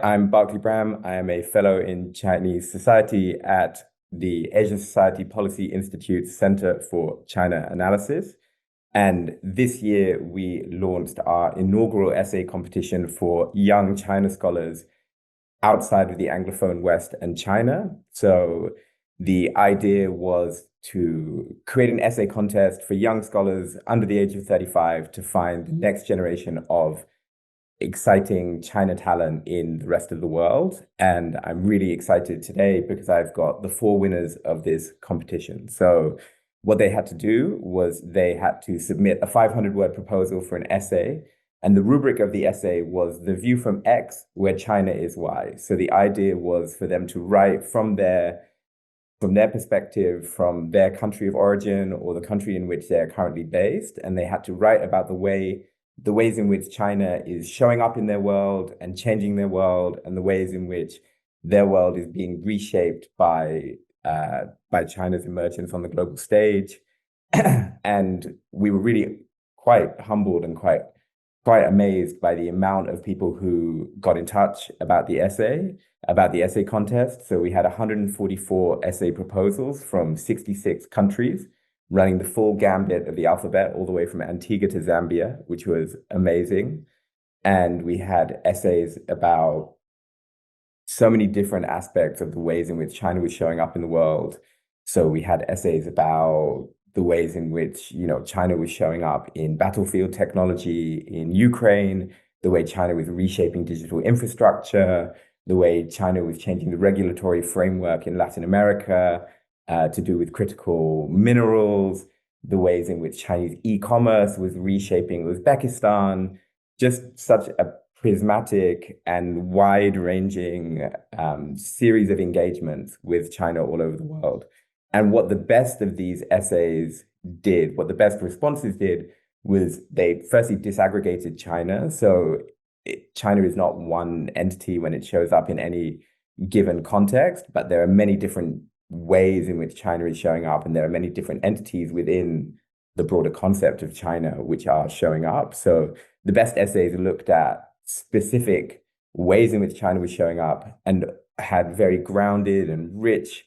I'm Barclay Bram. I am a fellow in Chinese Society at the Asian Society Policy Institute Center for China Analysis. And this year, we launched our inaugural essay competition for young China scholars outside of the Anglophone West and China. So the idea was to create an essay contest for young scholars under the age of 35 to find the next generation of exciting China talent in the rest of the world. And I'm really excited today because I've got the four winners of this competition. So what they had to do was they had to submit a 500-word proposal for an essay. And the rubric of the essay was the view from X where China is Y. So the idea was for them to write from their perspective, from their country of origin or the country in which they're currently based. And they had to write about the ways in which China is showing up in their world and changing their world, and the ways in which their world is being reshaped by China's emergence on the global stage. And we were really quite humbled and quite amazed by the amount of people who got in touch about the essay contest. So we had 144 essay proposals from 66 countries, running the full gambit of the alphabet all the way from Antigua to Zambia, which was amazing. And we had essays about so many different aspects of the ways in which China was showing up in the world. So we had essays about the ways in which, China was showing up in battlefield technology in Ukraine, the way China was reshaping digital infrastructure, the way China was changing the regulatory framework in Latin America, to do with critical minerals, the ways in which Chinese e-commerce was reshaping Uzbekistan, just such a prismatic and wide-ranging series of engagements with China all over the world. And what the best of these essays did, what the best responses did, was they firstly disaggregated China. So China is not one entity when it shows up in any given context, but there are many different ways in which China is showing up, and there are many different entities within the broader concept of China which are showing up. So the best essays looked at specific ways in which China was showing up and had very grounded and rich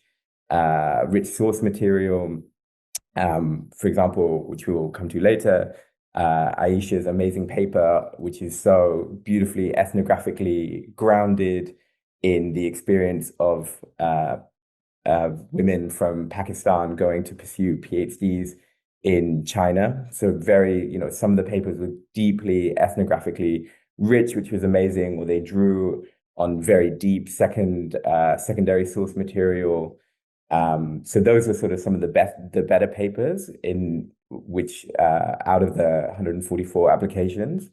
source material. For example, which we will come to later, Ayesha's amazing paper, which is so beautifully ethnographically grounded in the experience of women from Pakistan going to pursue PhDs in China. So some of the papers were deeply ethnographically rich, which was amazing, or they drew on very deep secondary source material. So those are sort of some of the better papers in which out of the 144 applications.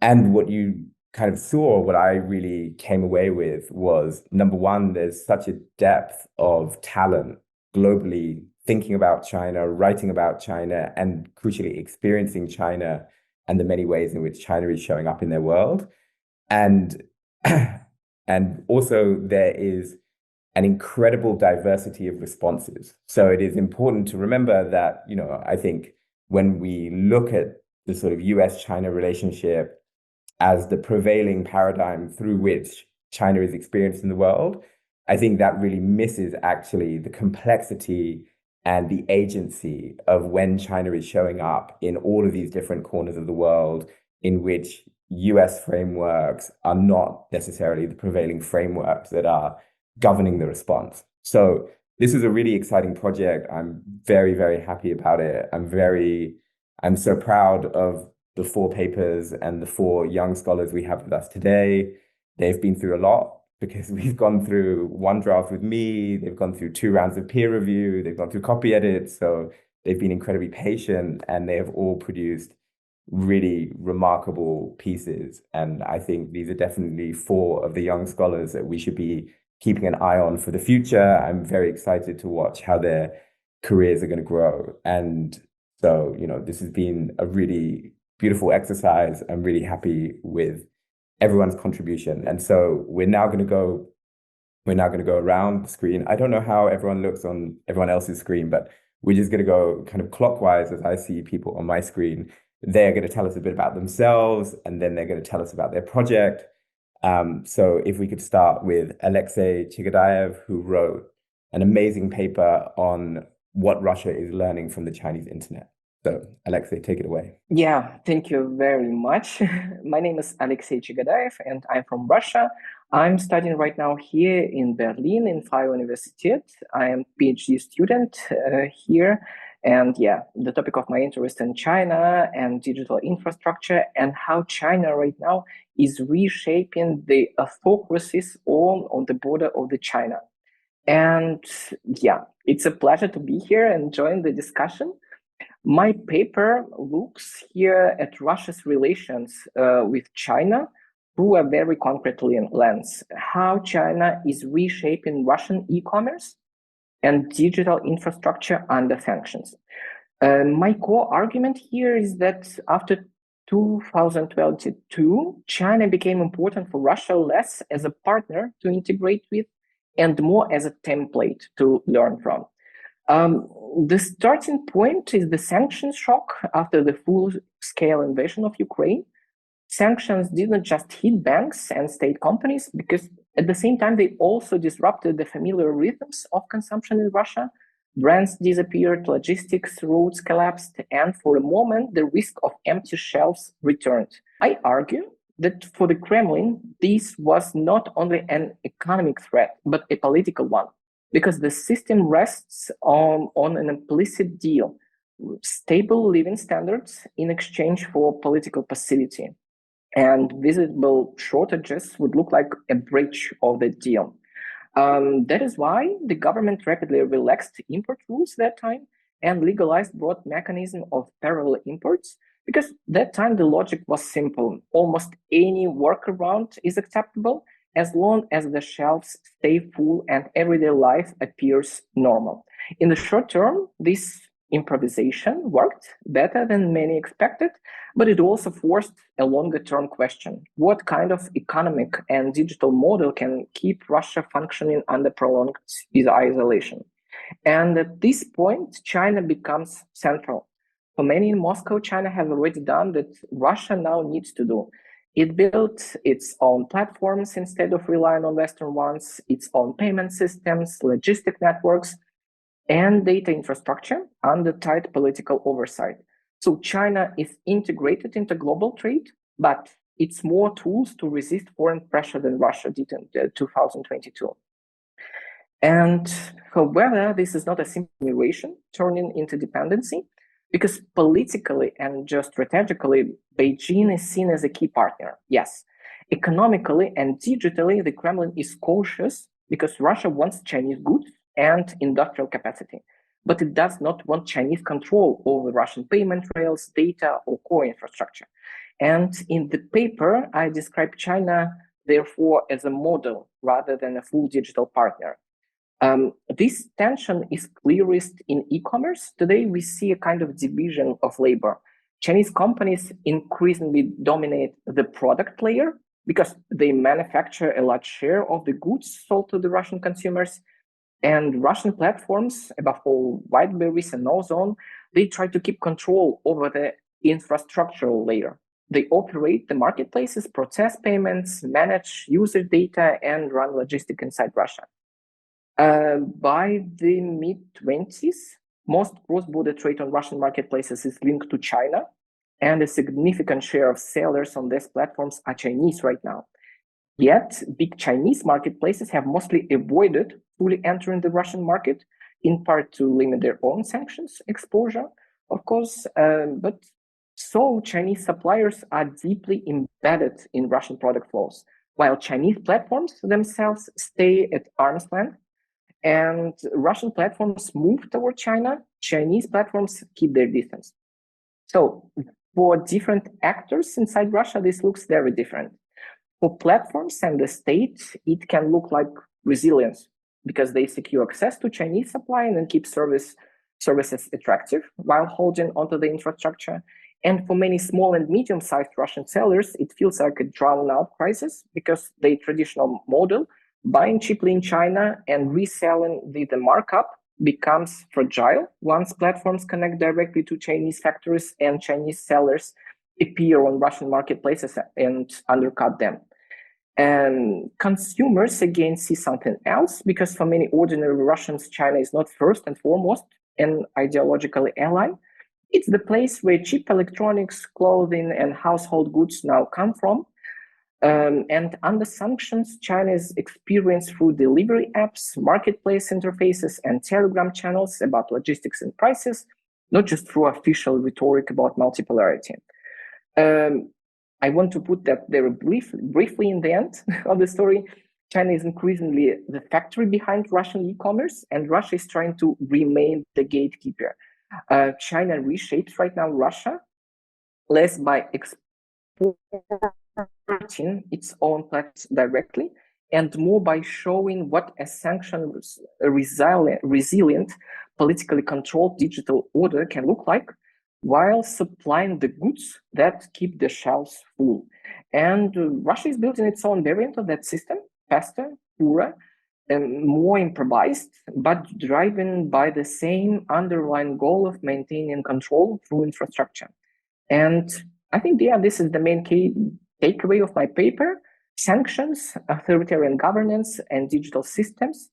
And what you kind of saw, what I really came away with was, number one, there's such a depth of talent globally thinking about China, writing about China, and crucially experiencing China and the many ways in which China is showing up in their world. And and also there is an incredible diversity of responses. So it is important to remember that, I think when we look at the sort of US-China relationship as the prevailing paradigm through which China is experienced in the world, I think that really misses actually the complexity and the agency of when China is showing up in all of these different corners of the world, in which US frameworks are not necessarily the prevailing frameworks that are governing the response. So this is a really exciting project. I'm very, very happy about it. I'm so proud of the four papers and the four young scholars we have with us today. They've been through a lot because we've gone through one draft with me. They've gone through 2 rounds of peer review. They've gone through copy edits. So they've been incredibly patient, and they have all produced really remarkable pieces. And I think these are definitely 4 of the young scholars that we should be keeping an eye on for the future. I'm very excited to watch how their careers are going to grow. And so, this has been a really beautiful exercise. I'm really happy with everyone's contribution. And so we're now going to go around the screen. I don't know how everyone looks on everyone else's screen, but we're just going to go kind of clockwise as I see people on my screen. They're going to tell us a bit about themselves, and then they're going to tell us about their project. So if we could start with Aleksei Chigadaev, who wrote an amazing paper on what Russia is learning from the Chinese internet. So Aleksei, take it away. Yeah, thank you very much. My name is Aleksei Chigadaev, and I'm from Russia. I'm studying right now here in Berlin in Freie Universität. I am PhD student here. And yeah, the topic of my interest in China and digital infrastructure and how China right now is reshaping the autocracies all on the border of the China. And yeah, it's a pleasure to be here and join the discussion. My paper looks here at Russia's relations with China through a very concrete lens, how China is reshaping Russian e-commerce and digital infrastructure under sanctions. My core argument here is that after 2022, China became important for Russia less as a partner to integrate with and more as a template to learn from. The starting point is the sanctions shock after the full-scale invasion of Ukraine. Sanctions didn't just hit banks and state companies, because at the same time, they also disrupted the familiar rhythms of consumption in Russia. Brands disappeared, logistics routes collapsed, and for a moment, the risk of empty shelves returned. I argue that for the Kremlin, this was not only an economic threat, but a political one, because the system rests on an implicit deal, stable living standards in exchange for political passivity. And visible shortages would look like a breach of the deal. That is why the government rapidly relaxed import rules that time and legalized broad mechanism of parallel imports, because that time the logic was simple. Almost any workaround is acceptable as long as the shelves stay full and everyday life appears normal. In the short term, this improvisation worked better than many expected, but it also forced a longer-term question. What kind of economic and digital model can keep Russia functioning under prolonged isolation? And at this point, China becomes central. For many in Moscow, China has already done that Russia now needs to do. It built its own platforms instead of relying on Western ones, its own payment systems, logistic networks, and data infrastructure under tight political oversight. So China is integrated into global trade, but it's more tools to resist foreign pressure than Russia did in 2022. And however, this is not a simulation turning into dependency, because politically and geostrategically, Beijing is seen as a key partner. Yes, economically and digitally, the Kremlin is cautious because Russia wants Chinese goods and industrial capacity, but it does not want Chinese control over Russian payment rails, data, or core infrastructure. And in the paper, I describe China, therefore, as a model rather than a full digital partner. This tension is clearest in e-commerce. Today, we see a kind of division of labor. Chinese companies increasingly dominate the product layer because they manufacture a large share of the goods sold to the Russian consumers. And Russian platforms, above all Whiteberries and Ozone, they try to keep control over the infrastructural layer. They operate the marketplaces, process payments, manage user data, and run logistics inside Russia. By the mid-20s, most cross-border trade on Russian marketplaces is linked to China, and a significant share of sellers on these platforms are Chinese right now. Yet, big Chinese marketplaces have mostly avoided fully entering the Russian market, in part to limit their own sanctions exposure, of course. But so Chinese suppliers are deeply embedded in Russian product flows, while Chinese platforms themselves stay at arm's length. And Russian platforms move toward China, Chinese platforms keep their distance. So for different actors inside Russia, this looks very different. For platforms and the state, it can look like resilience because they secure access to Chinese supply and then keep services attractive while holding onto the infrastructure. And for many small and medium-sized Russian sellers, it feels like a drawn-out crisis because the traditional model, buying cheaply in China and reselling with the markup, becomes fragile once platforms connect directly to Chinese factories and Chinese sellers appear on Russian marketplaces and undercut them. And consumers again see something else, because for many ordinary Russians, China is not first and foremost an ideologically ally. It's the place where cheap electronics, clothing, and household goods now come from. And under sanctions, China's experience through delivery apps, marketplace interfaces, and Telegram channels about logistics and prices, not just through official rhetoric about multipolarity. I want to put that there briefly in the end of the story. China is increasingly the factory behind Russian e-commerce, and Russia is trying to remain the gatekeeper. China reshapes right now Russia less by exporting its own products directly, and more by showing what a sanctions resilient, politically controlled digital order can look like, while supplying the goods that keep the shelves full. And Russia is building its own variant of that system, faster, poorer, and more improvised, but driven by the same underlying goal of maintaining control through infrastructure. And I think, yeah, this is the main key takeaway of my paper. Sanctions, authoritarian governance, and digital systems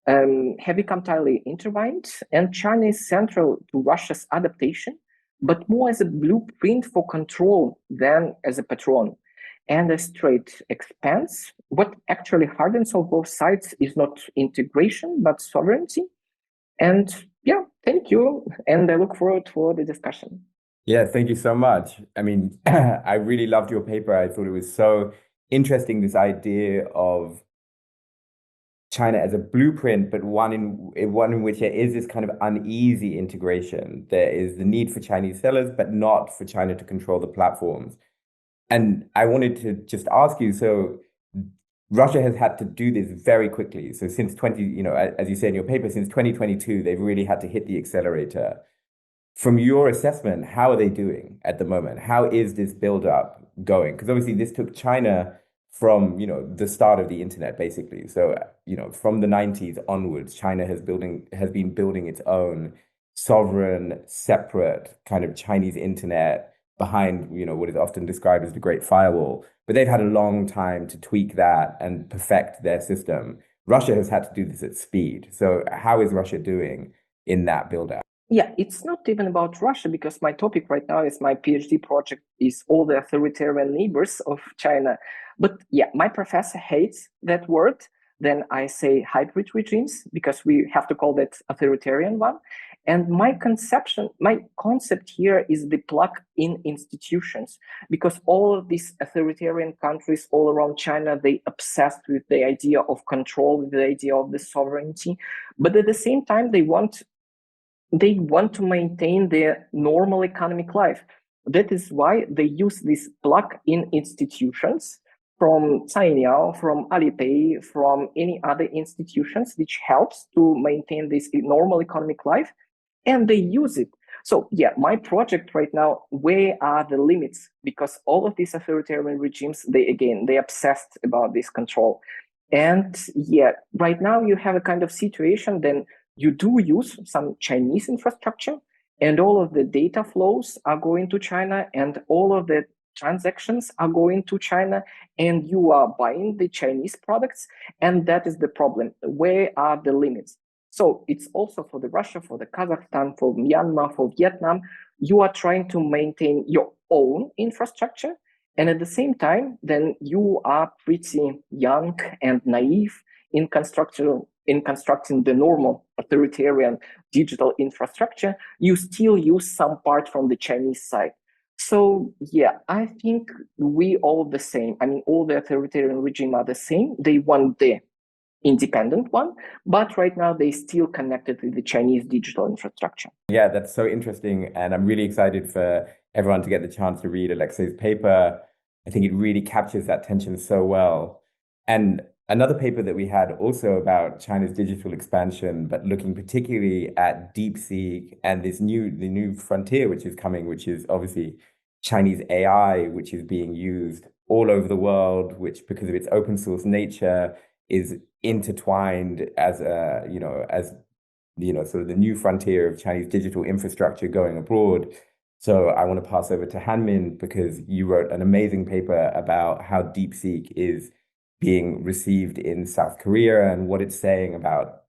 have become tightly intertwined, and China is central to Russia's adaptation, but more as a blueprint for control than as a patron. And as trade expands, what actually hardens on both sides is not integration, but sovereignty. And yeah, thank you. And I look forward for the discussion. Yeah, thank you so much. I mean, I really loved your paper. I thought it was so interesting, this idea of China as a blueprint, but one in which there is this kind of uneasy integration. There is the need for Chinese sellers, but not for China to control the platforms. And I wanted to just ask you, so Russia has had to do this very quickly. So since as you say in your paper, since 2022, they've really had to hit the accelerator. From your assessment, how are they doing at the moment? How is this build-up going? Because obviously this took China from, the start of the internet, basically. So, from the 90s onwards, China has been building its own sovereign, separate kind of Chinese internet behind, what is often described as the Great Firewall. But they've had a long time to tweak that and perfect their system. Russia has had to do this at speed. So how is Russia doing in that build-out? Yeah, it's not even about Russia, because my topic right now is my PhD project is all the authoritarian neighbors of China. But yeah, my professor hates that word. Then I say hybrid regimes, because we have to call that authoritarian one. And my concept here is the plug in institutions, because all of these authoritarian countries all around China, they obsessed with the idea of control, with the idea of the sovereignty. But at the same time, they want to maintain their normal economic life. That is why they use these plug-in institutions from Cainiao, from Alipay, from any other institutions, which helps to maintain this normal economic life, and they use it. So yeah, my project right now, where are the limits? Because all of these authoritarian regimes, they're obsessed about this control. And yeah, right now you have a kind of situation, then you do use some Chinese infrastructure, and all of the data flows are going to China, and all of the transactions are going to China, and you are buying the Chinese products. And that is the problem. Where are the limits? So it's also for the Russia, for the Kazakhstan, for Myanmar, for Vietnam. You are trying to maintain your own infrastructure. And at the same time, then you are pretty young and naive in constructing the normal authoritarian digital infrastructure. You still use some part from the Chinese side. So yeah, I think we all the same. I mean, all the authoritarian regime are the same. They want the independent one, but right now they still connected with the Chinese digital infrastructure. Yeah, that's so interesting. And I'm really excited for everyone to get the chance to read Aleksei's paper. I think it really captures that tension so well. And another paper that we had also about China's digital expansion, but looking particularly at DeepSeek and the new frontier which is coming, which is obviously Chinese AI, which is being used all over the world, which because of its open source nature is intertwined as sort of the new frontier of Chinese digital infrastructure going abroad. So I want to pass over to Hanmin, because you wrote an amazing paper about how DeepSeek is being received in South Korea and what it's saying about,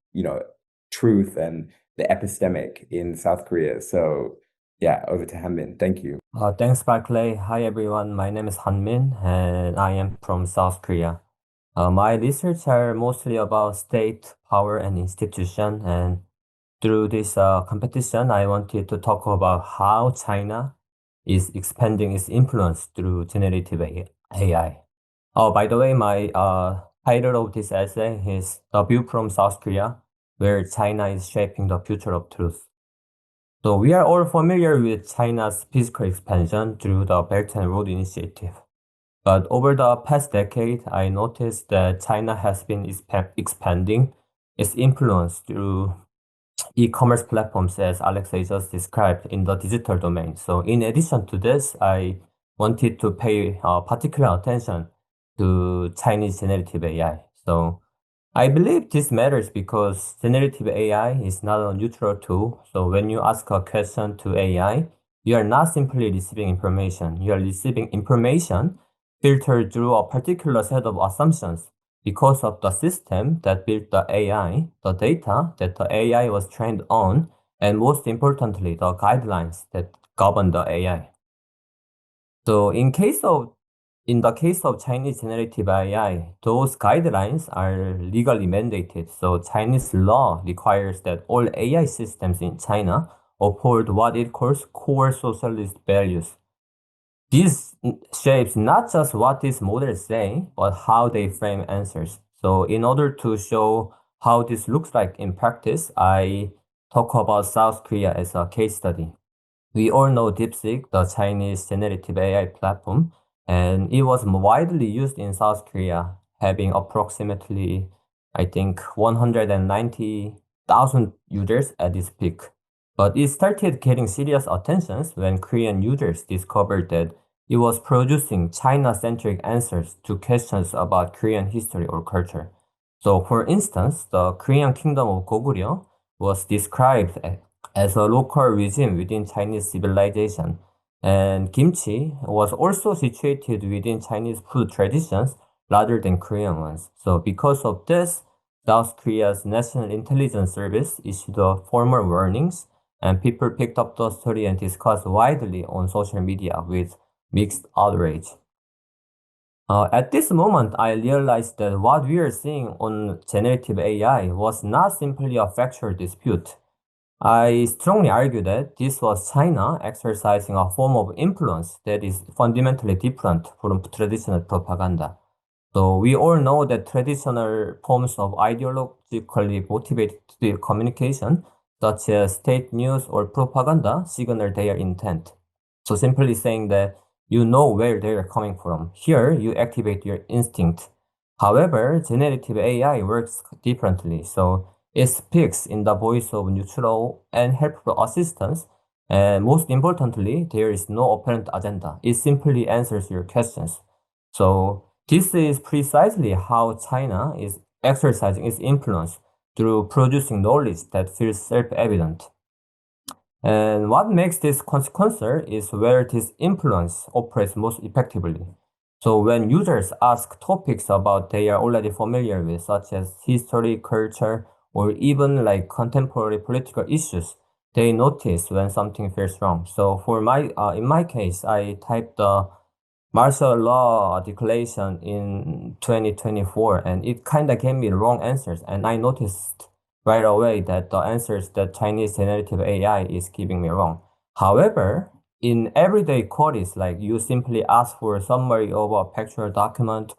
truth and the epistemic in South Korea. So yeah, over to Hanmin. Thank you. Thanks, Barclay. Hi, everyone. My name is Hanmin, and I am from South Korea. My research are mostly about state, power, and institution. And through this competition, I wanted to talk about how China is expanding its influence through generative AI. Oh, by the way, my title of this essay is The View from South Korea, where China is shaping the future of truth. So we are all familiar with China's physical expansion through the Belt and Road Initiative. But over the past decade, I noticed that China has been expanding its influence through e-commerce platforms, as Aleksei just described, in the digital domain. So in addition to this, I wanted to pay particular attention to Chinese generative AI. So I believe this matters because generative AI is not a neutral tool. So when you ask a question to AI, you are not simply receiving information. You are receiving information filtered through a particular set of assumptions because of the system that built the AI, the data that the AI was trained on, and most importantly, the guidelines that govern the AI. So in the case of Chinese generative AI, those guidelines are legally mandated. So Chinese law requires that all AI systems in China uphold what it calls core socialist values. This shapes not just what these models say, but how they frame answers. So in order to show how this looks like in practice, I talk about South Korea as a case study. We all know DeepSeek, the Chinese generative AI platform, and it was widely used in South Korea, having approximately, I think, 190,000 users at its peak. But it started getting serious attention when Korean users discovered that it was producing China-centric answers to questions about Korean history or culture. So, for instance, the Korean kingdom of Goguryeo was described as a local regime within Chinese civilization, and kimchi was also situated within Chinese food traditions rather than Korean ones. So because of this, South Korea's National Intelligence Service issued formal warnings, and people picked up the story and discussed widely on social media with mixed outrage. At this moment, I realized that what we are seeing on generative AI was not simply a factual dispute. I strongly argue that this was China exercising a form of influence that is fundamentally different from traditional propaganda. So we all know that traditional forms of ideologically motivated communication, such as state news or propaganda, signal their intent. So simply saying that you know where they are coming from. Here, you activate your instinct. However, generative AI works differently. So it speaks in the voice of neutral and helpful assistance. And most importantly, there is no apparent agenda. It simply answers your questions. So this is precisely how China is exercising its influence through producing knowledge that feels self-evident. And what makes this consequential is where this influence operates most effectively. So when users ask topics about they are already familiar with, such as history, culture, or even like contemporary political issues, they notice when something feels wrong. So in my case, I typed the martial law declaration in 2024, and it kind of gave me the wrong answers. And I noticed right away that the answers that Chinese generative AI is giving me wrong. However, in everyday queries, like you simply ask for a summary of a factual document,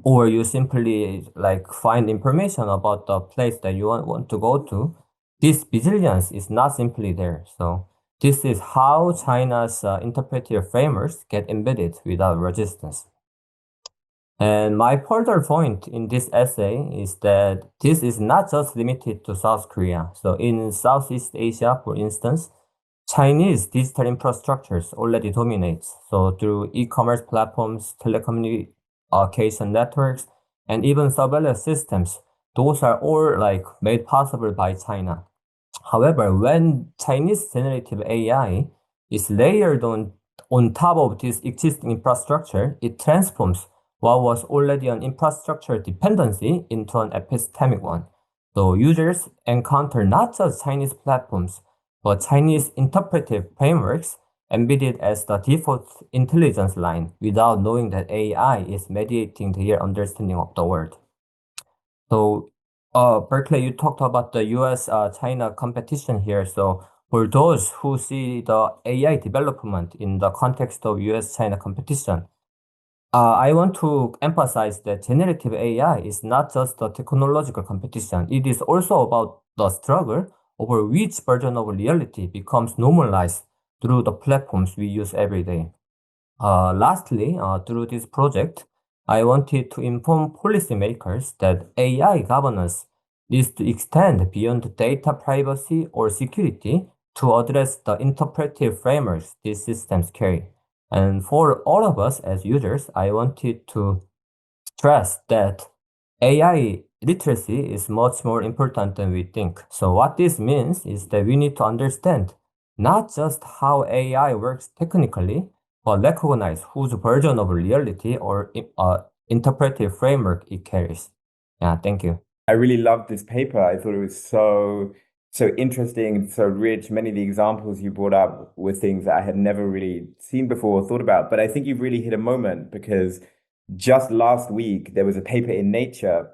or you simply like find information about the place that you want to go to, this vigilance is not simply there. So this is how China's interpretive frameworks get embedded without resistance. And my further point in this essay is that this is not just limited to South Korea. So in Southeast Asia, for instance, Chinese digital infrastructures already dominate. So through e-commerce platforms, telecommunication networks, and even surveillance systems, those are all like made possible by China. However, when Chinese generative AI is layered on top of this existing infrastructure, it transforms what was already an infrastructure dependency into an epistemic one. So users encounter not just Chinese platforms, but Chinese interpretive frameworks embedded as the default intelligence line without knowing that AI is mediating their understanding of the world. So, Berkeley, you talked about the US-China competition here. So, for those who see the AI development in the context of US-China competition, I want to emphasize that generative AI is not just a technological competition. It is also about the struggle over which version of reality becomes normalized through the platforms we use every day. Lastly, through this project, I wanted to inform policymakers that AI governance needs to extend beyond data privacy or security to address the interpretive frameworks these systems carry. And for all of us as users, I wanted to stress that AI literacy is much more important than we think. So what this means is that we need to understand not just how AI works technically, but recognize whose version of reality or interpretive framework it carries. Yeah, thank you. I really loved this paper. I thought it was so interesting and so rich. Many of the examples you brought up were things that I had never really seen before or thought about. But I think you've really hit a moment because just last week there was a paper in Nature,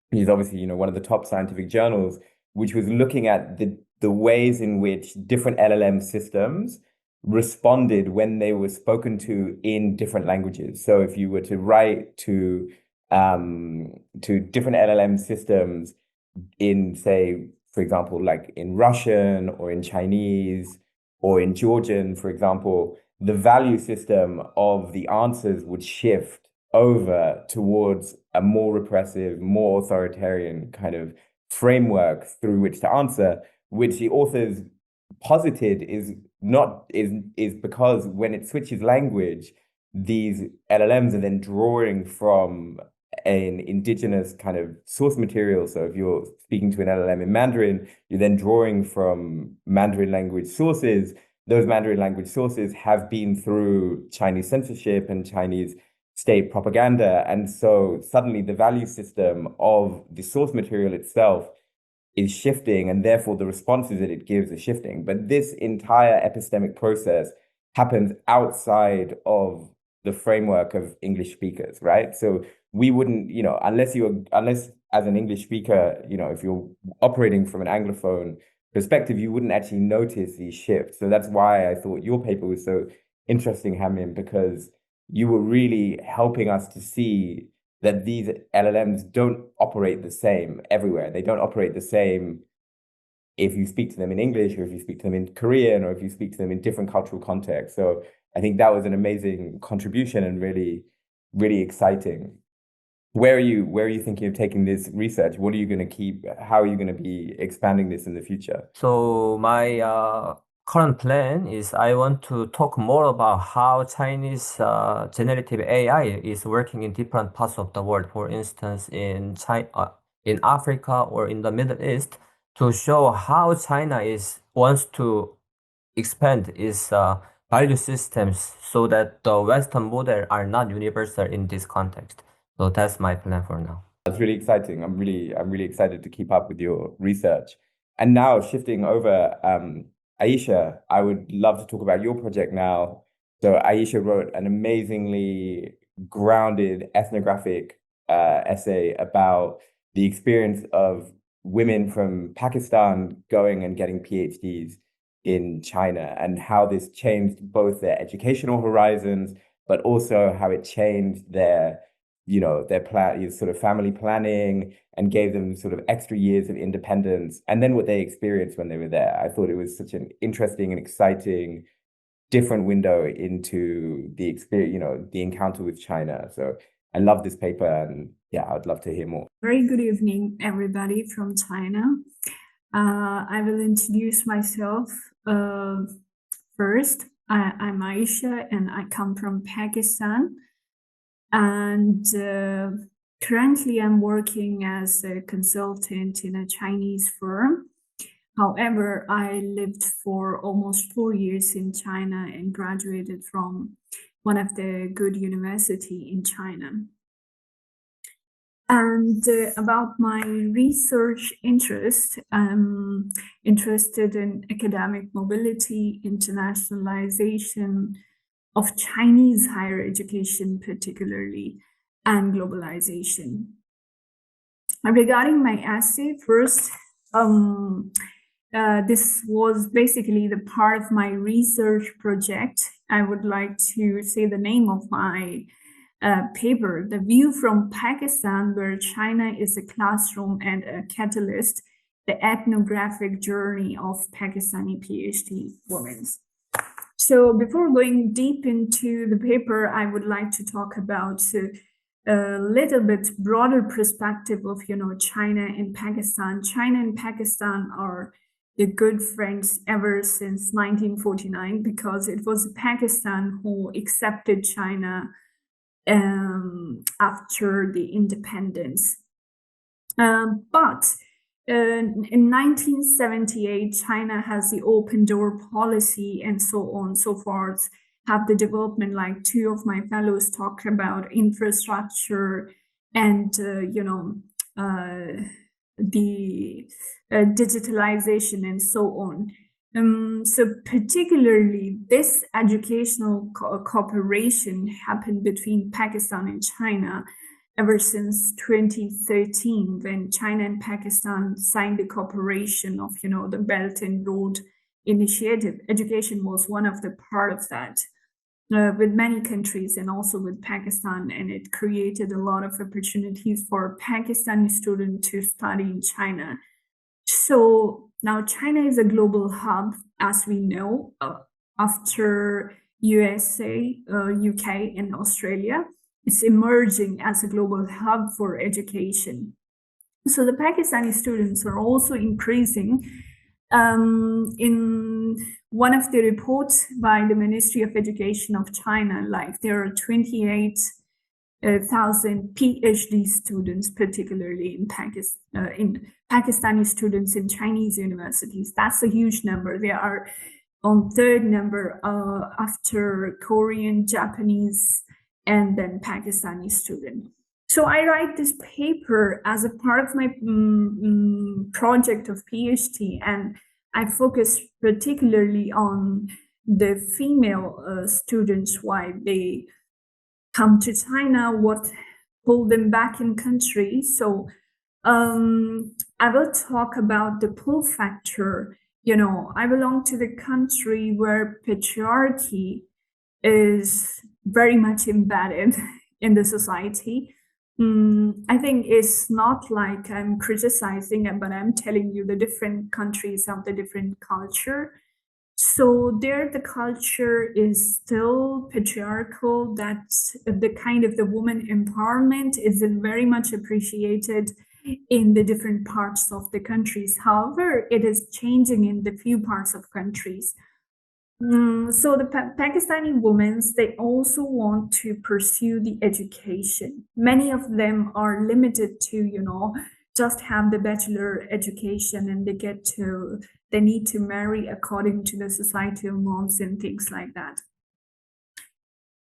which is obviously, one of the top scientific journals, which was looking at the ways in which different LLM systems responded when they were spoken to in different languages. So if you were to write to different LLM systems in, say, for example, like in Russian or in Chinese or in Georgian, for example, the value system of the answers would shift over towards a more repressive, more authoritarian kind of framework through which to answer, which the authors posited is because when it switches language, these LLMs are then drawing from an indigenous kind of source material. So if you're speaking to an LLM in Mandarin, you're then drawing from Mandarin language sources. Those Mandarin language sources have been through Chinese censorship and Chinese state propaganda. And so suddenly the value system of the source material itself is shifting, and therefore the responses that it gives are shifting. But this entire epistemic process happens outside of the framework of English speakers, right? So we wouldn't, unless as an English speaker, if you're operating from an Anglophone perspective, you wouldn't actually notice these shifts. So that's why I thought your paper was so interesting, Hanmin, because you were really helping us to see that these LLMs don't operate the same everywhere. They don't operate the same if you speak to them in English or if you speak to them in Korean or if you speak to them in different cultural contexts. So I think that was an amazing contribution and really, really exciting. Where are you thinking of taking this research? What are you going to keep? How are you going to be expanding this in the future? So my current plan is I want to talk more about how Chinese generative AI is working in different parts of the world. For instance, in China, in Africa or in the Middle East, to show how China wants to expand its value systems so that the Western model are not universal in this context. So that's my plan for now. That's really exciting. I'm really excited to keep up with your research. And now shifting over, Ayesha, I would love to talk about your project now. So Ayesha wrote an amazingly grounded ethnographic essay about the experience of women from Pakistan going and getting PhDs in China and how this changed both their educational horizons, but also how it changed their plan, sort of family planning, and gave them sort of extra years of independence, and then what they experienced when they were there. I thought it was such an interesting and exciting, different window into the experience, the encounter with China. So I love this paper, and yeah, I'd love to hear more. Very good evening, everybody from China. I will introduce myself first. I'm Ayesha, and I come from Pakistan. And currently I'm working as a consultant in a Chinese firm. However, I lived for almost 4 years in China and graduated from one of the good university in China. And about my research interest, I'm interested in academic mobility, internationalization of Chinese higher education, particularly, and globalization. Regarding my essay, first, this was basically the part of my research project. I would like to say the name of my paper, The View from Pakistan, where China is a classroom and a catalyst, the ethnographic journey of Pakistani PhD women. So before going deep into the paper, I would like to talk about a little bit broader perspective of, China and Pakistan. China and Pakistan are the good friends ever since 1949, because it was Pakistan who accepted China after the independence. But in 1978, China has the open door policy and so on and so forth, have the development like two of my fellows talk about, infrastructure and, the digitalization and so on. So particularly this educational cooperation happened between Pakistan and China ever since 2013, when China and Pakistan signed the cooperation of, the Belt and Road Initiative. Education was one of the part of that with many countries and also with Pakistan, and it created a lot of opportunities for Pakistani students to study in China. So now China is a global hub, as we know, after USA, UK, and Australia. It's emerging as a global hub for education. So the Pakistani students are also increasing. In one of the reports by the Ministry of Education of China, like there are 28,000 PhD students, particularly in Pakistani students in Chinese universities. That's a huge number. They are on third number after Korean, Japanese, and then Pakistani student. So I write this paper as a part of my project of PhD, and I focus particularly on the female students, why they come to China, what pulled them back in country. So I will talk about the pull factor. I belong to the country where patriarchy is very much embedded in the society. I think it's not like I'm criticizing it, but I'm telling you the different countries have the different culture. So there, the culture is still patriarchal. That's the kind of the woman empowerment isn't very much appreciated in the different parts of the countries. However, it is changing in the few parts of countries. So the Pakistani women, they also want to pursue the education. Many of them are limited to, just have the bachelor education, and they need to marry according to the societal norms and things like that.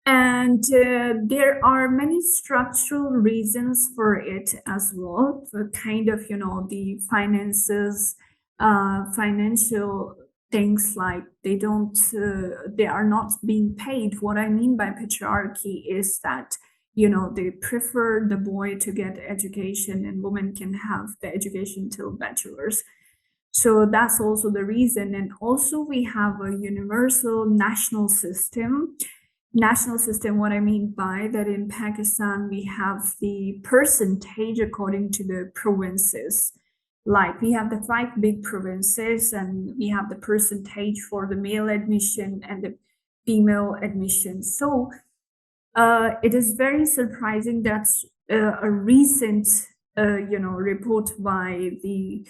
And there are many structural reasons for it as well. The kind of, the finances, financial things like they are not being paid. What I mean by patriarchy is that, they prefer the boy to get education and women can have the education till bachelor's. So that's also the reason. And also we have a universal national system. National system, what I mean by that, in Pakistan, we have the percentage according to the provinces. Like we have the 5 big provinces, and we have the percentage for the male admission and the female admission. So it is very surprising that a recent, report by the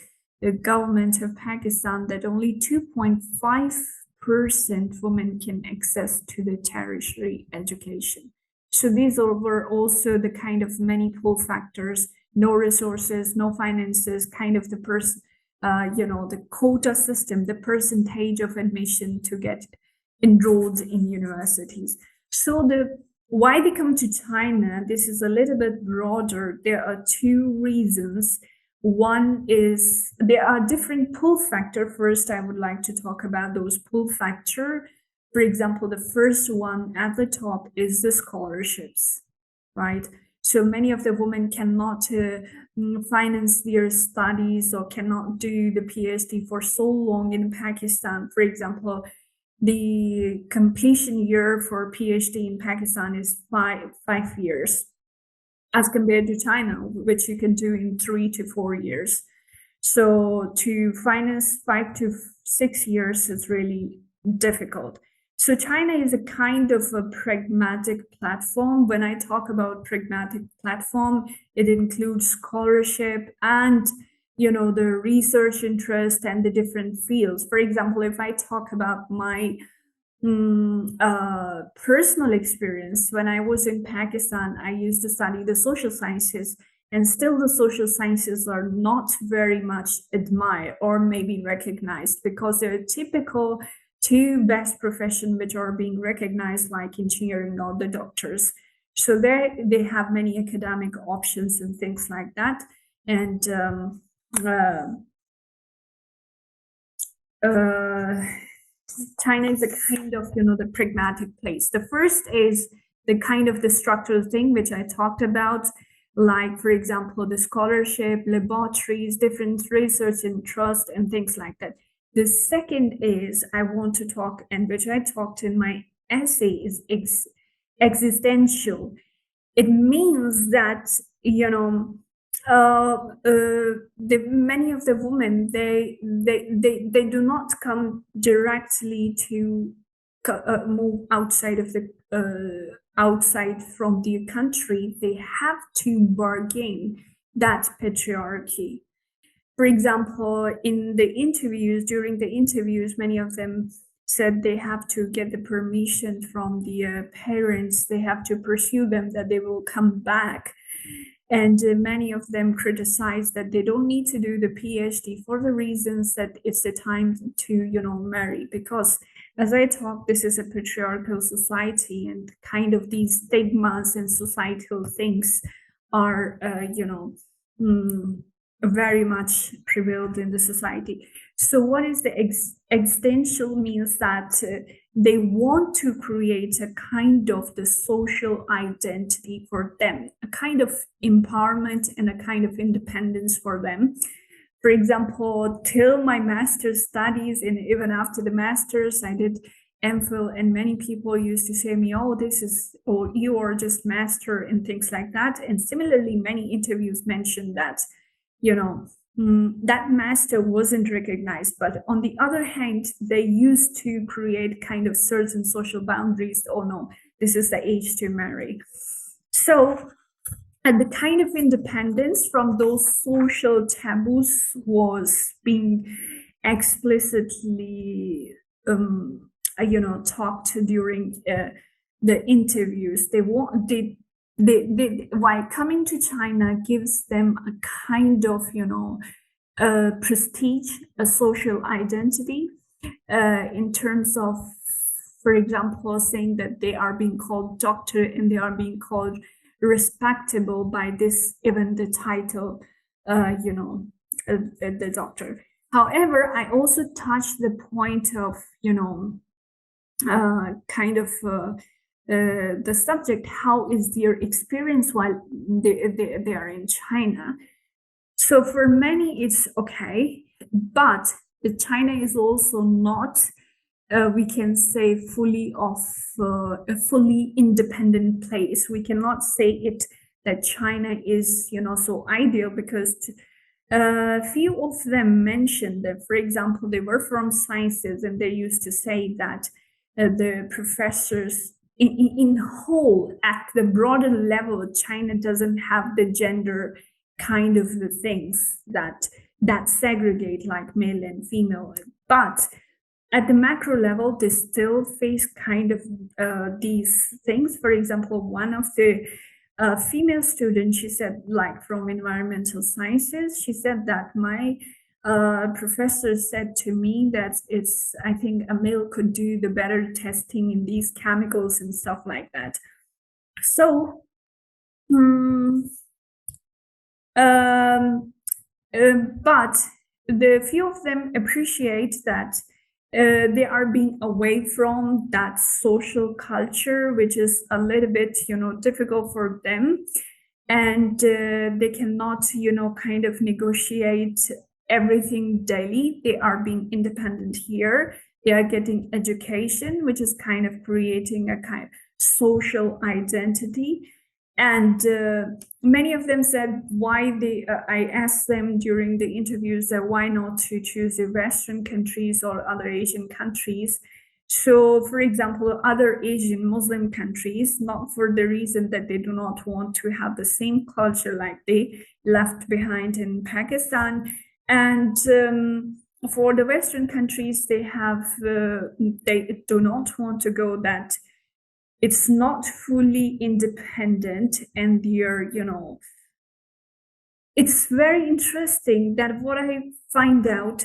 government of Pakistan that only 2.5% women can access to the tertiary education. So these were also the kind of many pull factors. No resources, no finances, kind of the the quota system, the percentage of admission to get enrolled in universities. So why they come to China, this is a little bit broader. There are two reasons. One is there are different pull factor. First, I would like to talk about those pull factor. For example, the first one at the top is the scholarships, right? So many of the women cannot finance their studies or cannot do the PhD for so long in Pakistan. For example, the completion year for PhD in Pakistan is five years, as compared to China, which you can do in 3 to 4 years. So to finance 5 to 6 years is really difficult. So China is a kind of a pragmatic platform. When I talk about pragmatic platform, it includes scholarship and the research interest and the different fields. For example, if I talk about my personal experience, when I was in Pakistan, I used to study the social sciences, and still the social sciences are not very much admired or maybe recognized, because they're typical two best professions which are being recognized, like engineering or the doctors. So they have many academic options and things like that. And China is a kind of, the pragmatic place. The first is the kind of the structural thing which I talked about, like, for example, the scholarship, laboratories, different research interest, and things like that. The second is I want to talk, and which I talked in my essay, is existential. It means that, many of the women, they do not come directly to move outside of the outside from their country. They have to bargain that patriarchy. For example, during the interviews, many of them said they have to get the permission from their parents. They have to pursue them that they will come back. And many of them criticize that they don't need to do the PhD for the reasons that it's the time to, marry. Because as I talk, this is a patriarchal society, and kind of these stigmas and societal things are, very much prevailed in the society. So what is the existential means that they want to create a kind of the social identity for them, a kind of empowerment and a kind of independence for them. For example, till my master's studies, and even after the master's, I did MPhil, and many people used to say to me, oh, you are just master and things like that. And similarly, many interviews mentioned that, that master wasn't recognized. But on the other hand, they used to create kind of certain social boundaries. Oh no, this is the age to marry. So, and the kind of independence from those social taboos was being explicitly, talked during the interviews. While coming to China gives them a kind of, prestige, a social identity, in terms of, for example, saying that they are being called doctor and they are being called respectable by this, even the title, the doctor. However, I also touched the point of, the subject, how is their experience while they are in China. So for many, it's okay, but China is also not, we can say, a fully independent place. We cannot say that China is, so ideal, because few of them mentioned that, for example, they were from sciences, and they used to say that the professors in whole, at the broader level, China doesn't have the gender kind of the things that segregate, like male and female. But at the macro level, they still face kind of these things. For example, one of the female students, she said, like from environmental sciences, she said that my professor said to me that I think a male could do the better testing in these chemicals and stuff like that. So, but the few of them appreciate that they are being away from that social culture, which is a little bit, difficult for them. And they cannot, kind of negotiate everything daily. They are being independent here. They are getting education, which is kind of creating a kind of social identity. And many of them said why I asked them during the interviews that why not to choose the Western countries or other Asian countries. So, for example, other Asian Muslim countries, not for the reason that they do not want to have the same culture like they left behind in Pakistan. And for the Western countries, they do not want to go that it's not fully independent, and it's very interesting that what I find out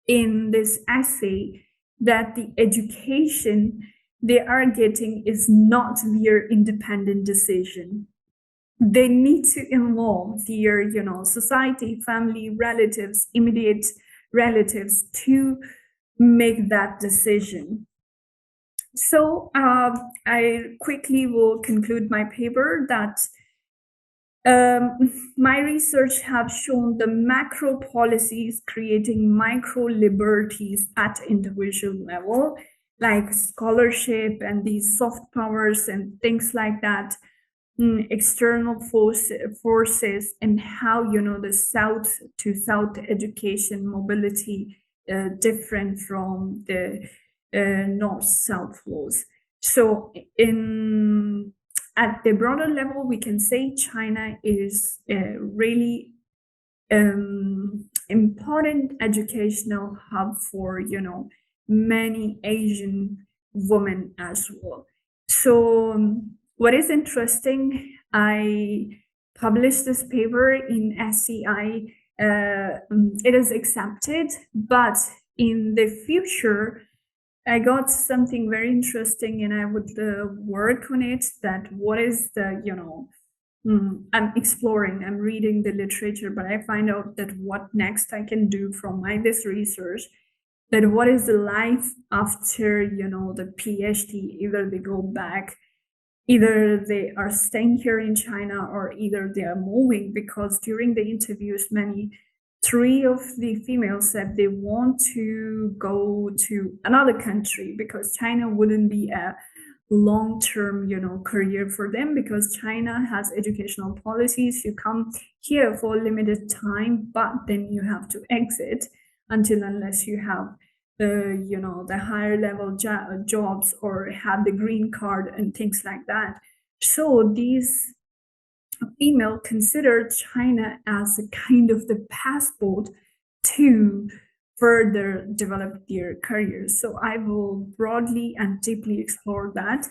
in this essay, that the education they are getting is not their independent decision. They need to involve their, society, family, relatives, immediate relatives to make that decision. So I quickly will conclude my paper that my research have shown the macro policies creating micro liberties at individual level, like scholarship and these soft powers and things like that, external forces, and how, the south to south education mobility different from the north-south flows. So at the broader level, we can say China is a really important educational hub for, many Asian women as well. So what is interesting, I published this paper in SCI. It is accepted, but in the future, I got something very interesting, and I would work on it. That what is the, I'm exploring, I'm reading the literature, but I find out that what next I can do from this research, that what is the life after, the PhD, either they go back, either they are staying here in China, or either they are moving, because during the interviews, 3 of the females said they want to go to another country because China wouldn't be a long-term, career for them, because China has educational policies. You come here for a limited time, but then you have to exit unless you have the higher level jobs or have the green card and things like that. So these female considered China as a kind of the passport to further develop their careers. So I will broadly and deeply explore that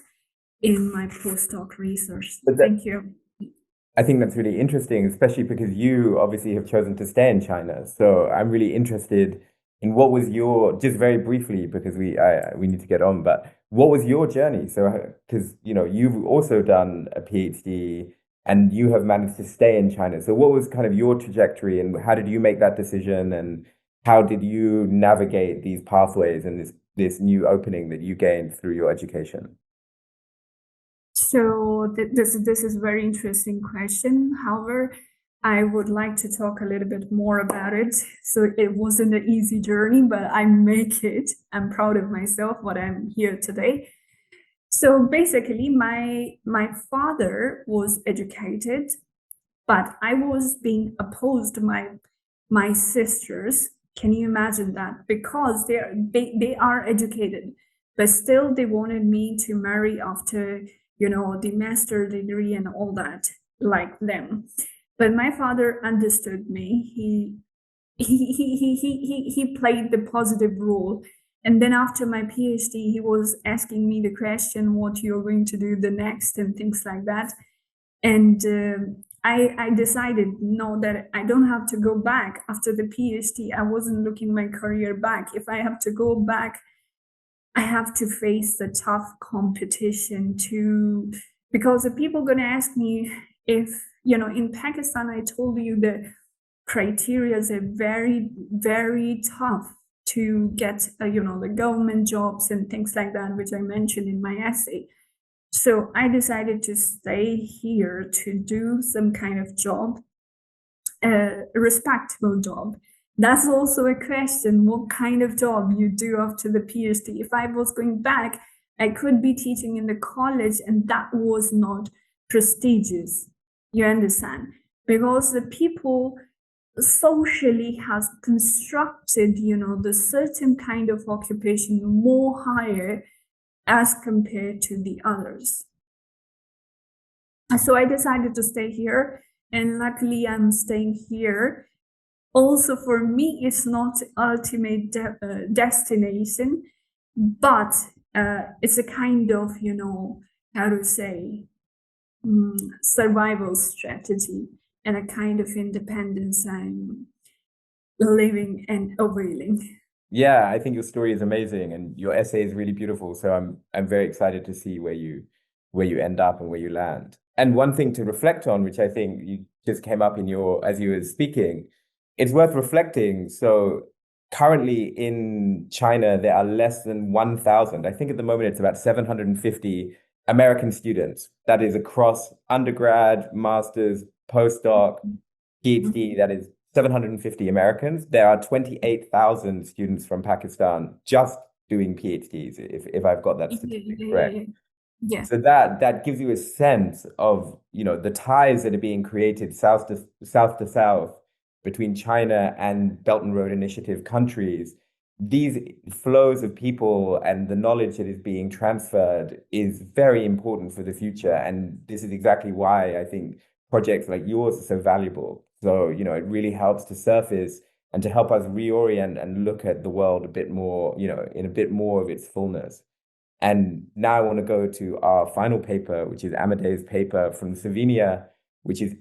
in my postdoc research. Thank you. I think that's really interesting, especially because you obviously have chosen to stay in China. So I'm really interested in what was your, just very briefly, because we need to get on, but what was your journey? So, because, you've also done a PhD and you have managed to stay in China. So what was kind of your trajectory, and how did you make that decision, and how did you navigate these pathways and this new opening that you gained through your education? So this is a very interesting question. However, I would like to talk a little bit more about it. So it wasn't an easy journey, but I make it. I'm proud of myself, what I'm here today. So basically, my father was educated, but I was being opposed by my sisters. Can you imagine that? Because they are educated, but still they wanted me to marry after, the master degree and all that, like them. But my father understood me. He played the positive role. And then after my PhD, he was asking me the question, what you're going to do the next and things like that. And I decided, no, that I don't have to go back after the PhD. I wasn't looking my career back. If I have to go back, I have to face the tough competition too, because the people going to ask me if, in Pakistan, I told you the criteria are very, very tough to get, the government jobs and things like that, which I mentioned in my essay. So I decided to stay here to do some kind of job, a respectable job. That's also a question, what kind of job you do after the PhD. If I was going back, I could be teaching in the college, and that was not prestigious. You understand? Because the people socially has constructed, the certain kind of occupation more higher as compared to the others. So I decided to stay here, and luckily I'm staying here. Also, for me, it's not ultimate destination, but it's a kind of, how to say, survival strategy and a kind of independence I'm living and availing. Yeah, I think your story is amazing and your essay is really beautiful. So I'm very excited to see where you end up and where you land. And one thing to reflect on, which I think you just came up as you were speaking, it's worth reflecting. So currently in China, there are less than 1,000. I think at the moment it's about 750 American students. That is across undergrad, master's, postdoc, PhD. That is 750 Americans. There are 28,000 students from Pakistan just doing PhDs, if I've got that statistic correct. Yeah. So that gives you a sense of, the ties that are being created south to south between China and Belt and Road Initiative countries. These flows of people and the knowledge that is being transferred is very important for the future. And this is exactly why I think projects like yours are so valuable. So, it really helps to surface and to help us reorient and look at the world a bit more, in a bit more of its fullness. And now I want to go to our final paper, which is Amadej's paper from Slovenia, which is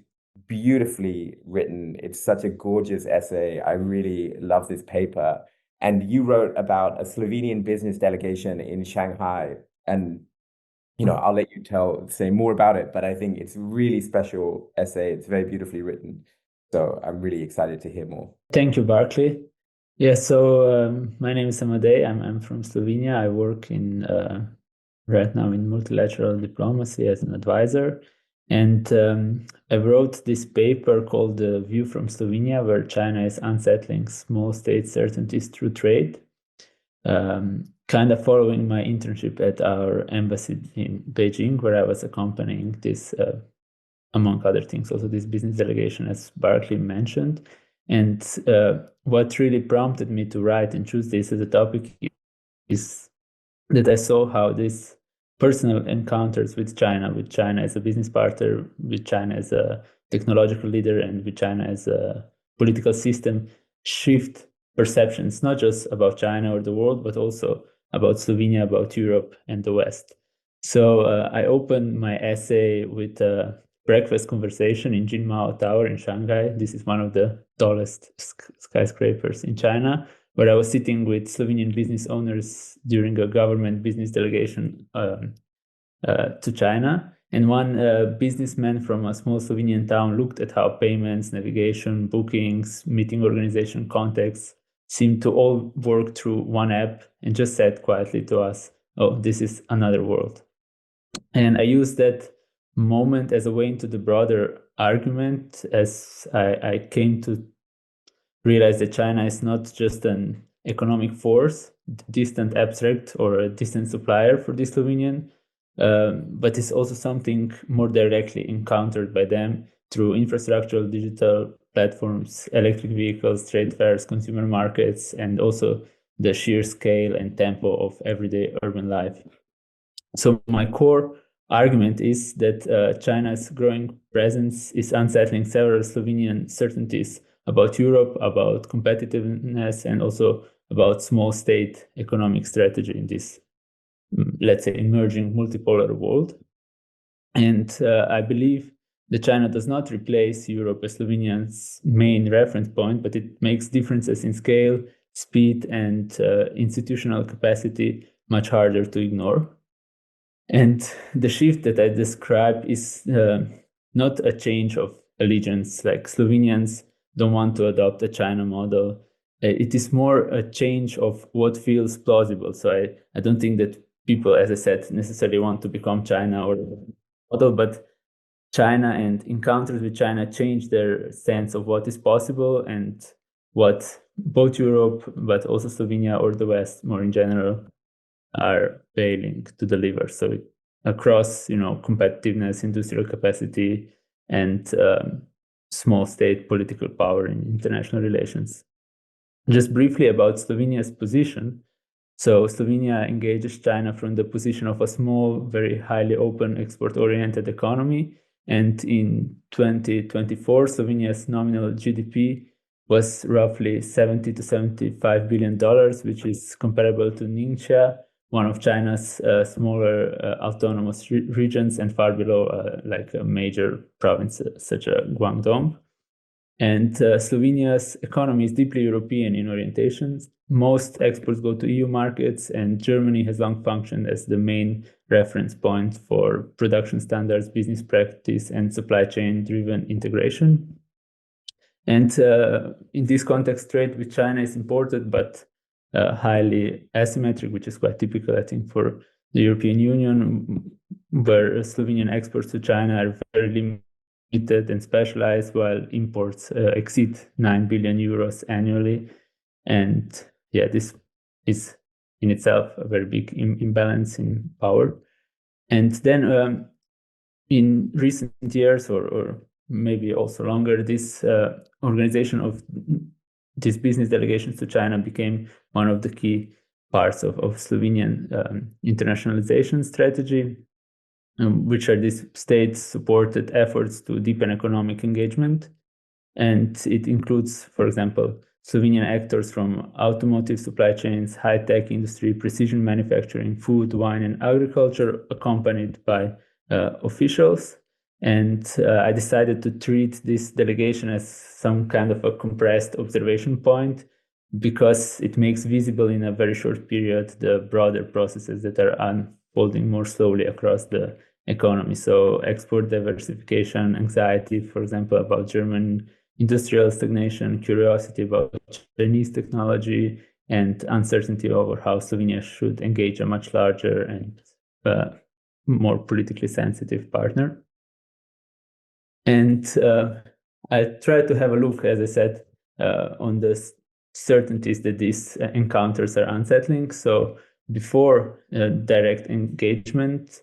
beautifully written. It's such a gorgeous essay. I really love this paper. And you wrote about a Slovenian business delegation in Shanghai. And I'll let you say more about it, but I think it's a really special essay. It's very beautifully written. So I'm really excited to hear more. Thank you, Barclay. Yeah, so my name is Amadej. I'm from Slovenia. I work right now in multilateral diplomacy as an advisor. And I wrote this paper called The View from Slovenia, where China is unsettling small state certainties through trade. Kind of following my internship at our embassy in Beijing, where I was accompanying this, among other things, also this business delegation, as Barclay mentioned. And what really prompted me to write and choose this as a topic is that I saw how these personal encounters with China as a business partner, with China as a technological leader, and with China as a political system shift perceptions, not just about China or the world, but also about Slovenia, about Europe and the West. So I opened my essay with a breakfast conversation in Jinmao Tower in Shanghai. This is one of the tallest skyscrapers in China, where I was sitting with Slovenian business owners during a government business delegation to China. And one businessman from a small Slovenian town looked at how payments, navigation, bookings, meeting organization, contacts seemed to all work through one app, and just said quietly to us, "Oh, this is another world." And I used that moment as a way into the broader argument, as I came to realize that China is not just an economic force, distant abstract, or a distant supplier for the Slovenian, but it's also something more directly encountered by them through infrastructural digital platforms, electric vehicles, trade fairs, consumer markets, and also the sheer scale and tempo of everyday urban life. So my core argument is that China's growing presence is unsettling several Slovenian certainties about Europe, about competitiveness, and also about small state economic strategy in this, let's say, emerging multipolar world. And I believe that China does not replace Europe as Slovenia's main reference point, but it makes differences in scale, speed, and institutional capacity much harder to ignore. And the shift that I describe is not a change of allegiance, like Slovenians don't want to adopt a China model. It is more a change of what feels plausible. So I don't think that people, as I said, necessarily want to become China or model, but China and encounters with China change their sense of what is possible and what both Europe, but also Slovenia or the West more in general, are failing to deliver. So across, competitiveness, industrial capacity, and small state political power in international relations. Just briefly about Slovenia's position. So Slovenia engages China from the position of a small, very highly open, export-oriented economy. And in 2024, Slovenia's nominal GDP was roughly $70 to $75 billion, which is comparable to Ningxia, one of China's smaller autonomous regions, and far below like a major province such as Guangdong. And Slovenia's economy is deeply European in orientation. Most exports go to EU markets, and Germany has long functioned as the main reference point for production standards, business practice, and supply chain-driven integration. And in this context, trade with China is important, but highly asymmetric, which is quite typical, I think, for the European Union, where Slovenian exports to China are very limited and specialized, while imports exceed 9 billion euros annually. And yeah, this is in itself a very big imbalance in power. And then in recent years, or maybe also longer, this organization of these business delegations to China became one of the key parts of Slovenian internationalization strategy, which are these state-supported efforts to deepen economic engagement. And it includes, for example, Slovenian actors from automotive supply chains, high-tech industry, precision manufacturing, food, wine, and agriculture, accompanied by officials. And I decided to treat this delegation as some kind of a compressed observation point, because it makes visible in a very short period the broader processes that are unfolding more slowly across the economy. So export diversification, anxiety, for example, about German industrial stagnation, curiosity about Chinese technology, and uncertainty over how Slovenia should engage a much larger and more politically sensitive partner. And I tried to have a look, as I said, on the certainties that these encounters are unsettling. So before direct engagement,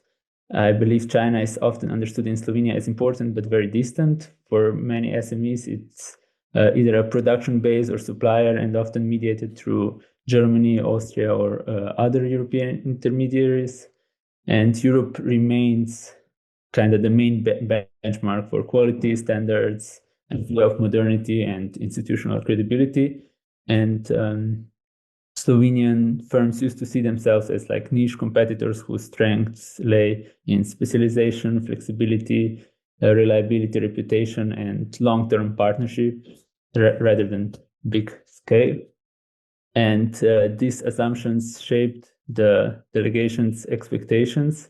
I believe China is often understood in Slovenia as important but very distant. For many SMEs, it's either a production base or supplier, and often mediated through Germany, Austria, or other European intermediaries. And Europe remains kind of the main benchmark for quality standards and flow of modernity and institutional credibility. And Slovenian firms used to see themselves as like niche competitors whose strengths lay in specialization, flexibility, reliability, reputation, and long-term partnerships rather than big scale. And these assumptions shaped the delegation's expectations.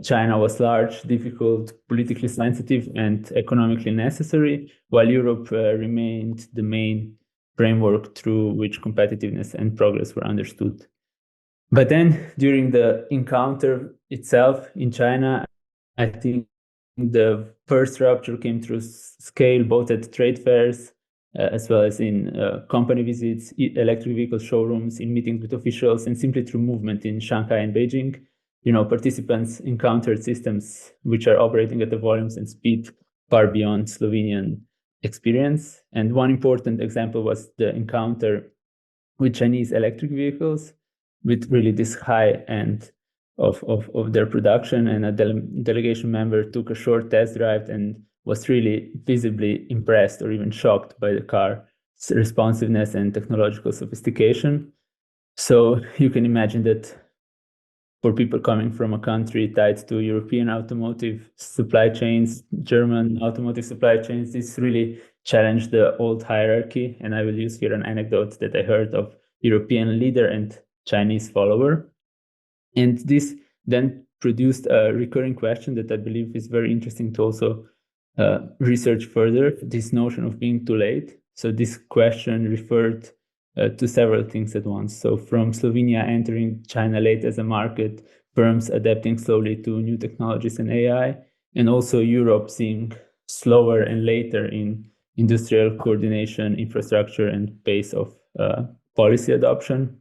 China was large, difficult, politically sensitive, and economically necessary, while Europe remained the main framework through which competitiveness and progress were understood. But then during the encounter itself in China, I think the first rupture came through scale, both at trade fairs as well as in company visits, electric vehicle showrooms, in meetings with officials, and simply through movement in Shanghai and Beijing. Participants encountered systems which are operating at the volumes and speed far beyond Slovenian experience. And one important example was the encounter with Chinese electric vehicles, with really this high end of their production. And a delegation member took a short test drive and was really visibly impressed or even shocked by the car's responsiveness and technological sophistication. So you can imagine that for people coming from a country tied to European automotive supply chains, German automotive supply chains, this really challenged the old hierarchy. And I will use here an anecdote that I heard of European leader and Chinese follower. And this then produced a recurring question that I believe is very interesting to also research further, this notion of being too late. So this question referred to several things at once. So from Slovenia entering China late as a market, firms adapting slowly to new technologies and AI, and also Europe seeing slower and later in industrial coordination, infrastructure, and pace of policy adoption.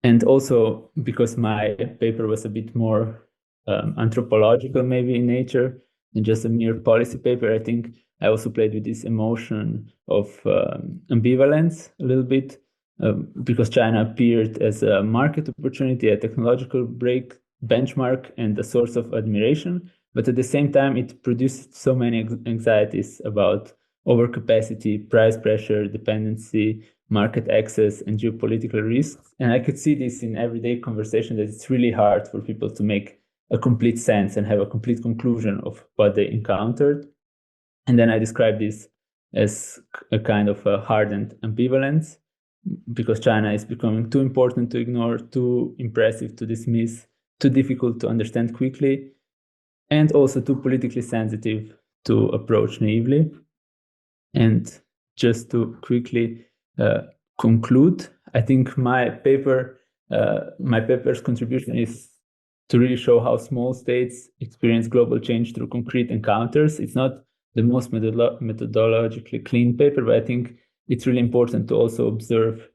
And also because my paper was a bit more anthropological maybe in nature than just a mere policy paper, I think I also played with this emotion of ambivalence a little bit, because China appeared as a market opportunity, a technological benchmark, and a source of admiration. But at the same time, it produced so many anxieties about overcapacity, price pressure, dependency, market access, and geopolitical risks. And I could see this in everyday conversation, that it's really hard for people to make a complete sense and have a complete conclusion of what they encountered. And then I described this as a kind of a hardened ambivalence, because China is becoming too important to ignore, too impressive to dismiss, too difficult to understand quickly, and also too politically sensitive to approach naively. And just to quickly conclude, I think my paper's contribution is to really show how small states experience global change through concrete encounters. It's not the most methodologically clean paper, but I think it's really important to also observe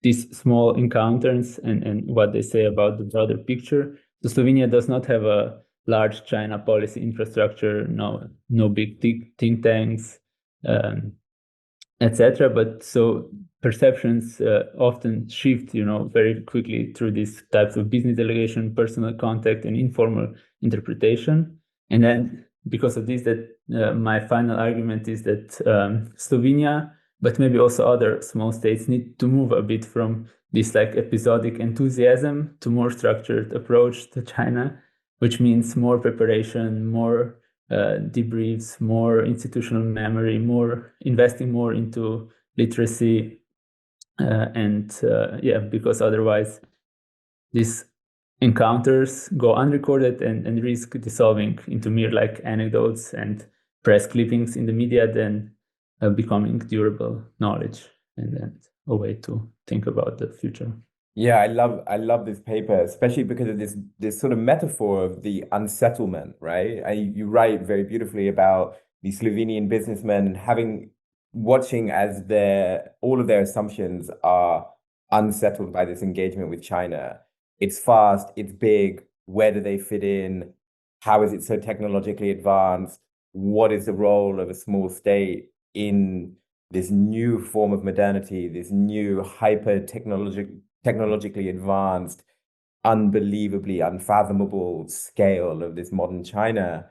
these small encounters and what they say about the broader picture. So Slovenia does not have a large China policy infrastructure, no big think tanks, etc. But so perceptions often shift, very quickly through these types of business delegation, personal contact, and informal interpretation. And then because of this, my final argument is that Slovenia, but maybe also other small states, need to move a bit from this episodic enthusiasm to more structured approach to China, which means more preparation, more debriefs, more institutional memory, more investing more into literacy, because otherwise these encounters go unrecorded and risk dissolving into mere anecdotes and press clippings in the media, then becoming durable knowledge, and then a way to think about the future. Yeah, I love this paper, especially because of this sort of metaphor of the unsettlement, right? You write very beautifully about the Slovenian businessmen watching as all of their assumptions are unsettled by this engagement with China. It's fast, it's big. Where do they fit in? How is it so technologically advanced? What is the role of a small state in this new form of modernity, this new technologically advanced, unbelievably unfathomable scale of this modern China,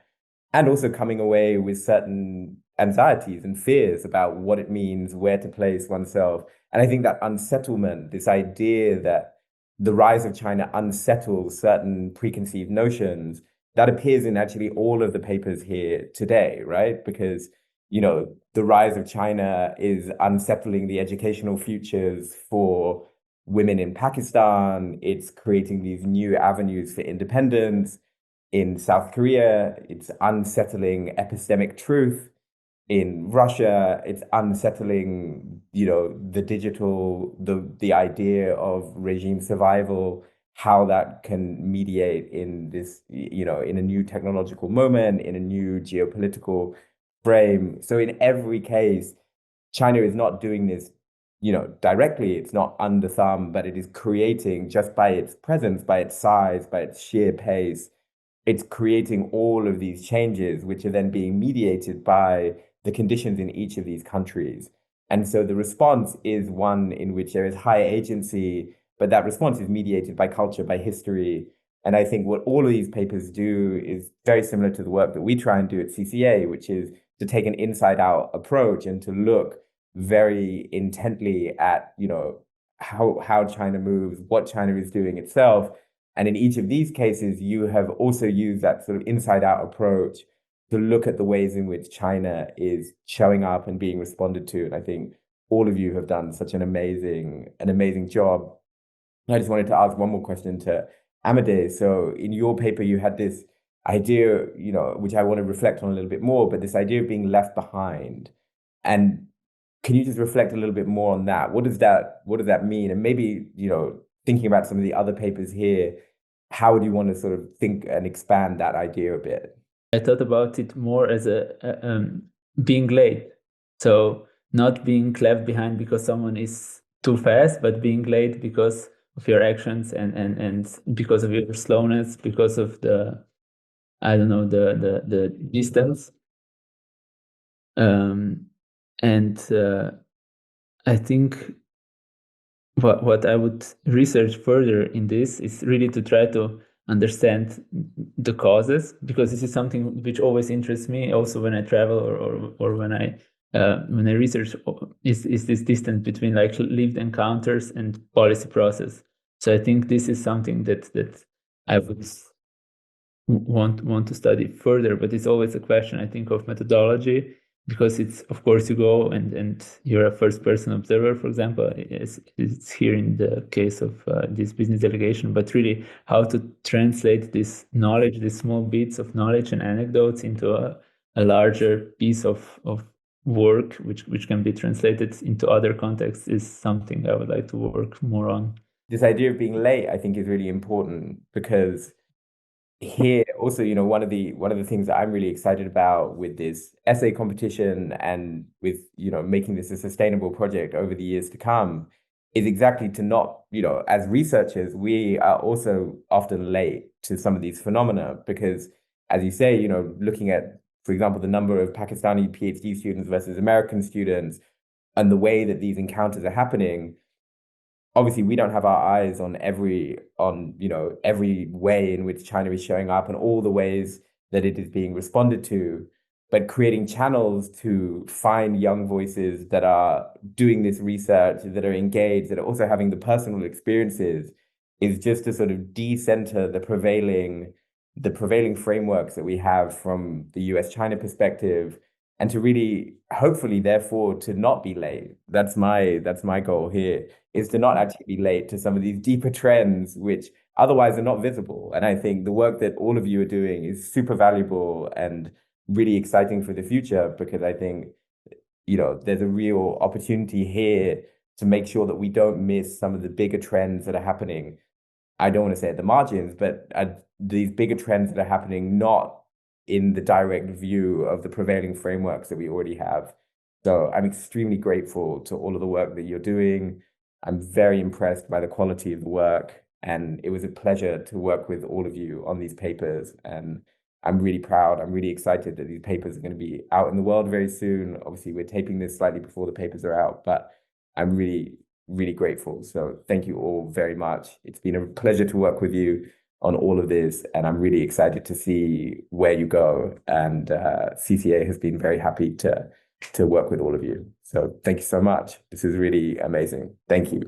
and also coming away with certain anxieties and fears about what it means, where to place oneself. And I think that unsettlement, this idea that the rise of China unsettles certain preconceived notions, that appears in actually all of the papers here today, right? Because, the rise of China is unsettling the educational futures for women in Pakistan. It's creating these new avenues for independence. In South Korea, it's unsettling epistemic truth. In Russia, it's unsettling, the idea of regime survival, how that can mediate in this, in a new technological moment, in a new geopolitical frame. So in every case, China is not doing this, directly. It's not under thumb, but it is creating, just by its presence, by its size, by its sheer pace, it's creating all of these changes, which are then being mediated by the conditions in each of these countries. And so the response is one in which there is high agency, but that response is mediated by culture, by history. And I think what all of these papers do is very similar to the work that we try and do at CCA, which is to take an inside-out approach and to look very intently at, how China moves, what China is doing itself, And in each of these cases, you have also used that sort of inside-out approach to look at the ways in which China is showing up and being responded to. And I think all of you have done such an amazing job. I just wanted to ask one more question to Amadej. So in your paper, you had this idea, which I want to reflect on a little bit more, but this idea of being left behind. And can you just reflect a little bit more on that? What does that mean? And maybe, thinking about some of the other papers here, how would you want to sort of think and expand that idea a bit? I thought about it more as being late. So not being left behind because someone is too fast, but being late because of your actions and because of your slowness, because of the distance. I think what I would research further in this is really to try to understand the causes, because this is something which always interests me also when I travel or when I research is this distance between like lived encounters and policy process. So I think this is something that I would want to study further, but it's always a question, I think, of methodology, because it's, of course, you go and you're a first person observer, for example, it's here in the case of this business delegation, but really how to translate this knowledge, these small bits of knowledge and anecdotes into a larger piece of work, which can be translated into other contexts, is something I would like to work more on. This idea of being late, I think, is really important, because here also, one of the things that I'm really excited about with this essay competition and with, making this a sustainable project over the years to come is exactly to not, as researchers, we are also often late to some of these phenomena, because as you say, looking at, for example, the number of Pakistani PhD students versus American students and the way that these encounters are happening. Obviously, we don't have our eyes on every way in which China is showing up and all the ways that it is being responded to, but creating channels to find young voices that are doing this research, that are engaged, that are also having the personal experiences, is just to sort of decenter the prevailing frameworks that we have from the US-China perspective, and to really, hopefully, therefore, to not be late. That's my goal here, is to not actually be late to some of these deeper trends, which otherwise are not visible. And I think the work that all of you are doing is super valuable and really exciting for the future, because I think, there's a real opportunity here to make sure that we don't miss some of the bigger trends that are happening. I don't want to say at the margins, but these bigger trends that are happening not in the direct view of the prevailing frameworks that we already have. So I'm extremely grateful to all of the work that you're doing. I'm very impressed by the quality of the work, and it was a pleasure to work with all of you on these papers. And I'm really proud. I'm really excited that these papers are going to be out in the world very soon. Obviously, we're taping this slightly before the papers are out, but I'm really, really grateful. So thank you all very much. It's been a pleasure to work with you on all of this, and I'm really excited to see where you go. And CCA has been very happy to work with all of you. So thank you so much. This is really amazing. Thank you.